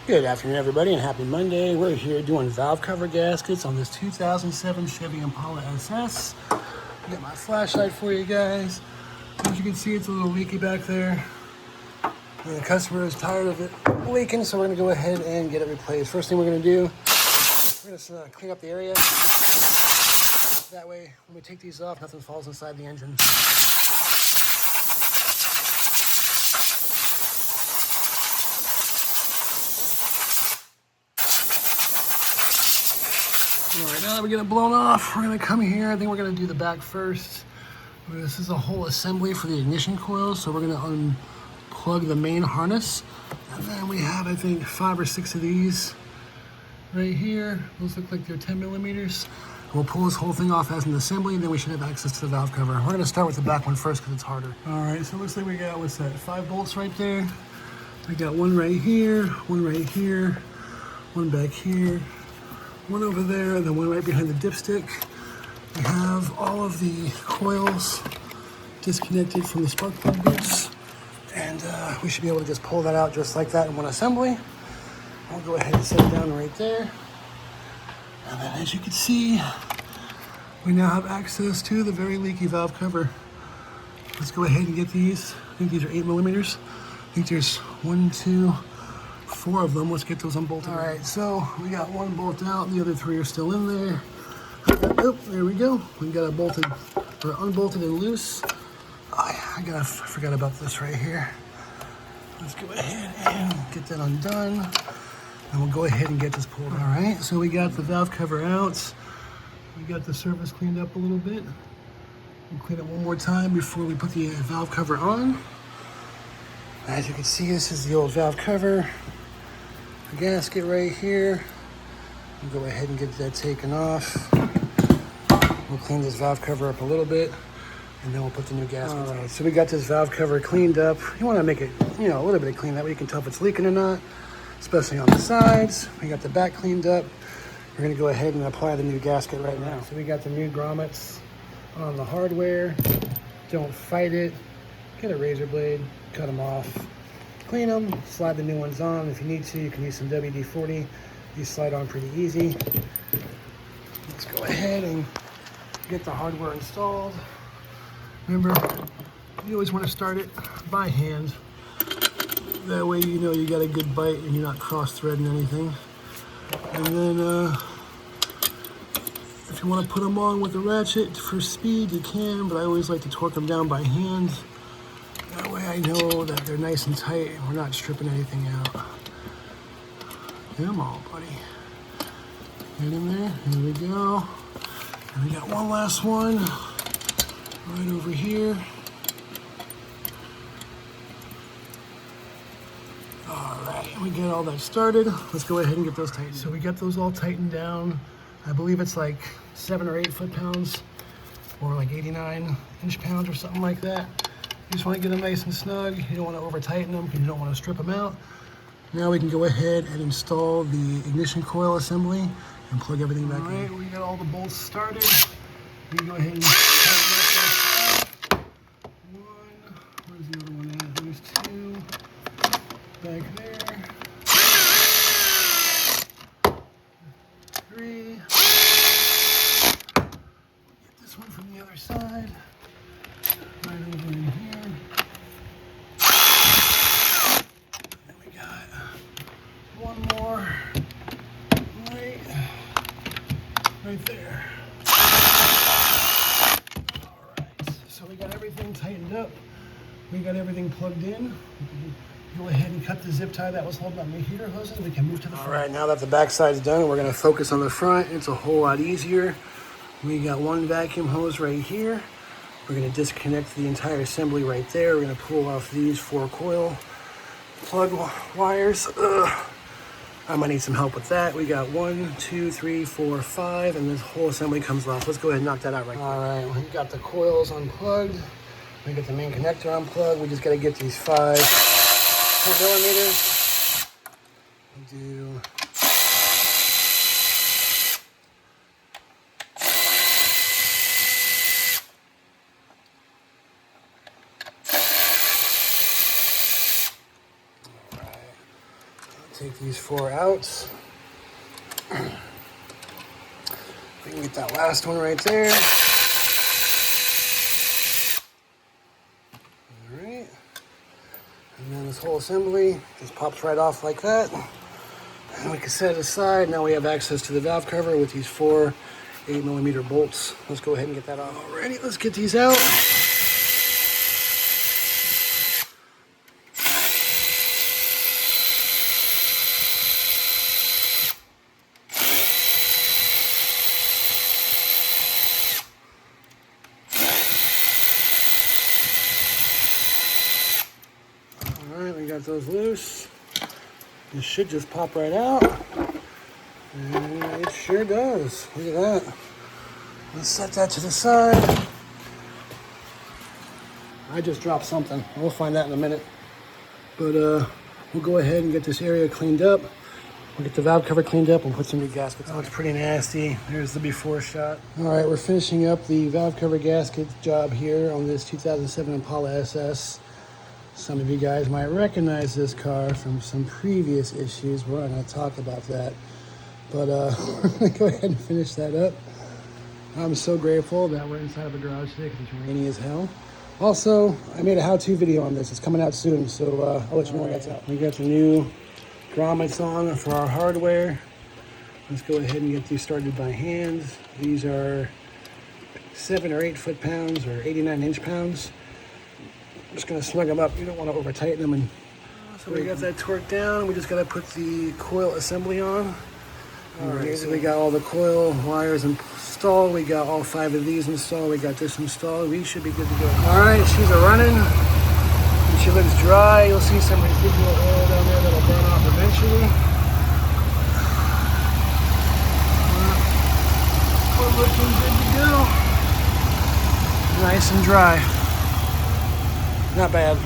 Good afternoon, everybody, and happy Monday. We're here doing valve cover gaskets on this 2007 Chevy Impala SS. Got my flashlight for you guys. As you can see, it's a little leaky back there. And the customer is tired of it leaking, so we're going to go ahead and get it replaced. First thing we're going to do, we're going to clean up the area. That way, when we take these off, nothing falls inside the engine. All right, now that we get it blown off, we're gonna come here. I think we're gonna do the back first. This is a whole assembly for the ignition coil, so we're gonna unplug the main harness. And then we have, I think, 5 or 6 of these right here. Those look like they're 10 millimeters. We'll pull this whole thing off as an assembly, and then we should have access to the valve cover. We're gonna start with the back one first because it's harder. All right, so it looks like we got, what's that, 5 bolts right there. We got one right here, one back here, one over there, and then one right behind the dipstick. We have all of the coils disconnected from the spark plug bits, and we should be able to just pull that out just like that in one assembly. I'll go ahead and set it down right there. And then as you can see, we now have access to the very leaky valve cover. Let's go ahead and get these. I think these are 8 millimeters. I think there's 1, 2, 4 of them. Let's get those unbolted. All right, so we got one bolt out. The other 3 are still in there. Oh, there we go. We got it bolted, or unbolted and loose. I forgot about this right here. Let's go ahead and get that undone. And we'll go ahead and get this pulled. All right, so we got the valve cover out. We got the surface cleaned up a little bit. We'll clean it one more time before we put the valve cover on. As you can see, this is the old valve cover. The gasket right here. We'll go ahead and get that taken off. We'll clean this valve cover up a little bit, and then we'll put the new gasket on. All right, so we got this valve cover cleaned up. You want to make it, a little bit of clean. That way you can tell if it's leaking or not, especially on the sides. We got the back cleaned up. We're going to go ahead and apply the new gasket right now. So we got the new grommets on the hardware. Don't fight it. Get a razor blade, cut them off. Clean them, slide the new ones on. If you need to, you can use some WD-40. These slide on pretty easy. Let's go ahead and get the hardware installed. Remember, you always want to start it by hand. That way you know you got a good bite and you're not cross-threading anything. And then if you want to put them on with a ratchet for speed, you can, but I always like to torque them down by hand. That way I know that they're nice and tight and we're not stripping anything out. Come on, buddy. Get in there. Here we go. And we got one last one right over here. All right, we get all that started. Let's go ahead and get those tightened. So we got those all tightened down. I believe it's like 7 or 8 foot-pounds or like 89 inch-pounds or something like that. You just want to get them nice and snug. You don't want to over-tighten them because you don't want to strip them out. Now we can go ahead and install the ignition coil assembly and plug everything back in. All right, we got all the bolts started. We can go ahead and tighten up. One, where's the other one at? There's 2 back there. 3. Get this one from the other side. Right over in here. And we got one more right there. All right, so we got everything tightened up. We got everything plugged in. Go ahead and cut the zip tie that was holding on the heater hoses. We can move to the front. All right, now that the back side's done, we're gonna focus on the front. It's a whole lot easier. We got one vacuum hose right here. We're gonna disconnect the entire assembly right there. We're gonna pull off these 4 coil plug wires. I might need some help with that. We got 1, 2, 3, 4, 5, and this whole assembly comes off. Let's go ahead and knock that out right quick. All right, we got the coils unplugged. We got the main connector unplugged. We just gotta get these 5 millimeters. We'll do take these 4 out. We can get that last one right there. All right. And then this whole assembly just pops right off like that. And we can set it aside. Now we have access to the valve cover with these 4 8mm bolts. Let's go ahead and get that off. Alrighty, let's get these out. Alright, we got those loose. This should just pop right out. And it sure does. Look at that. Let's set that to the side. I just dropped something. We'll find that in a minute. But we'll go ahead and get this area cleaned up. We'll get the valve cover cleaned up and put some new gaskets on. Oh, it's pretty nasty. There's the before shot. All right, we're finishing up the valve cover gasket job here on this 2007 Impala SS. Some of you guys might recognize this car from some previous issues. We're not going to talk about that. But we're going to go ahead and finish that up. I'm so grateful that we're inside of a garage today because it's rainy as hell. Also, I made a how-to video on this. It's coming out soon, so I'll let you know when that's out. We got the new grommets on for our hardware. Let's go ahead and get these started by hand. These are 7 or 8 foot-pounds or 89 inch-pounds. I'm just going to snug them up. You don't want to over-tighten them. So we got that torqued down. We just got to put the coil assembly on. Alright, so we got all the coil wires installed. We got all 5 of these installed. We got this installed. We should be good to go. Alright, she's running. When she looks dry, you'll see some residual oil down there that'll burn off eventually. We're looking good to go. Nice and dry. Not bad.